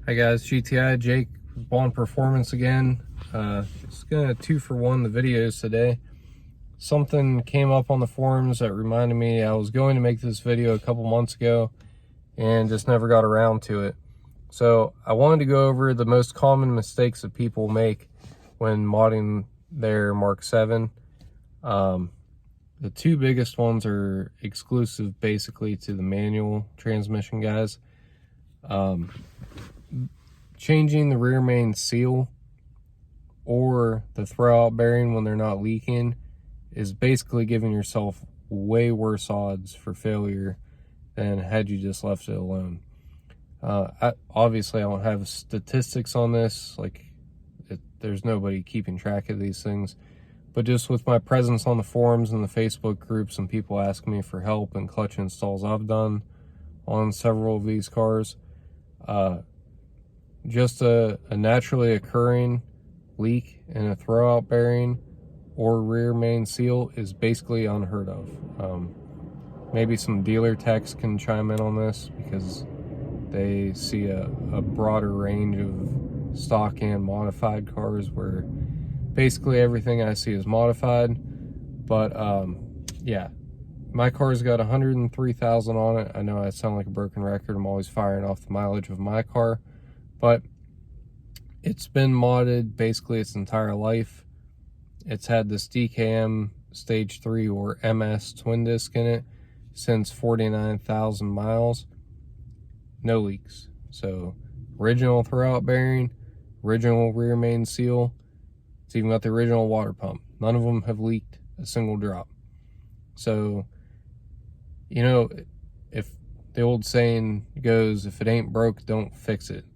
Hi guys, GTI Jake, Bond Performance again. Just gonna 2-for-1 the videos today. Something came up on the forums that reminded me I was going to make this video a couple months ago and just never got around to it. So I wanted to go over the most common mistakes that people make when modding their Mk7. The two biggest ones are exclusive basically to the manual transmission guys. Changing the rear main seal or the throwout bearing when they're not leaking is basically giving yourself way worse odds for failure than had you just left it alone. Obviously I don't have statistics on this, there's nobody keeping track of these things, but just with my presence on the forums and the Facebook groups and people asking me for help and clutch installs I've done on several of these cars, just a naturally occurring leak in a throwout bearing or rear main seal is basically unheard of. Maybe some dealer techs can chime in on this because they see a broader range of stock and modified cars where basically everything I see is modified. But yeah, my car's got 103,000 on it. I know I sound like a broken record. I'm always firing off the mileage of my car, but it's been modded basically its entire life. It's had this DKM stage 3 or MS twin disc in it since 49,000 miles. No leaks. So original throwout bearing, original rear main seal. It's even got the original water pump. None of them have leaked a single drop. So, you know, if the old saying goes, if it ain't broke, don't fix it.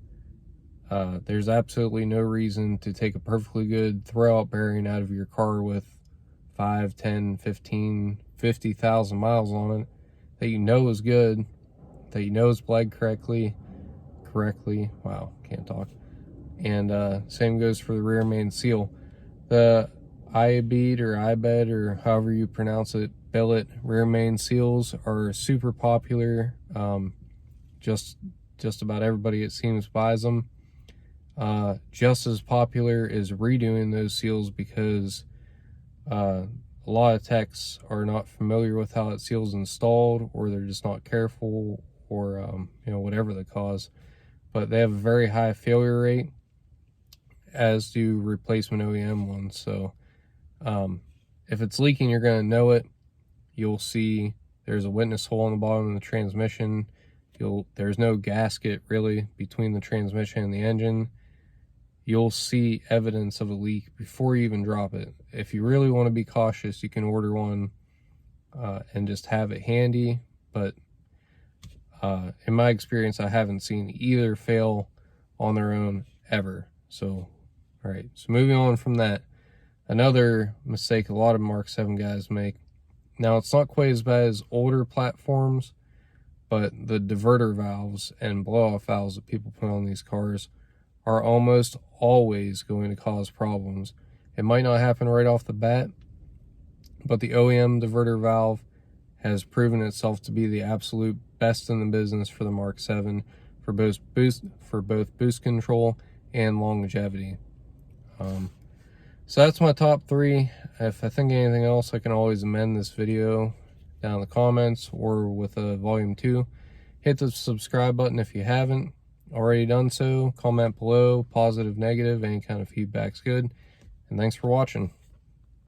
There's absolutely no reason to take a perfectly good throwout bearing out of your car with 5, 10, 15, 50,000 miles on it that you know is good, that you know is bled correctly, wow, can't talk. And same goes for the rear main seal. The I-bead or I-bed or however you pronounce it, billet rear main seals are super popular. Just about everybody, it seems, buys them. Just as popular is redoing those seals because a lot of techs are not familiar with how that seal's installed, or they're just not careful, or you know, whatever the cause. But they have a very high failure rate, as do replacement OEM ones. So if it's leaking, you're going to know it. You'll see there's a witness hole on the bottom of the transmission. There's no gasket really between the transmission and the engine. You'll see evidence of a leak before you even drop it. If you really want to be cautious, you can order one and just have it handy. But in my experience, I haven't seen either fail on their own ever. So, all right. So moving on from that, another mistake a lot of Mk7 guys make. Now, it's not quite as bad as older platforms, but the diverter valves and blow-off valves that people put on these cars are almost always going to cause problems. It might not happen right off the bat, but the OEM diverter valve has proven itself to be the absolute best in the business for the Mk7 for both boost control and longevity. So that's my top 3. If I think anything else, I can always amend this video down in the comments or with a volume 2. Hit the subscribe button if you haven't already done so. Comment below, positive, negative, any kind of feedback's good. And thanks for watching.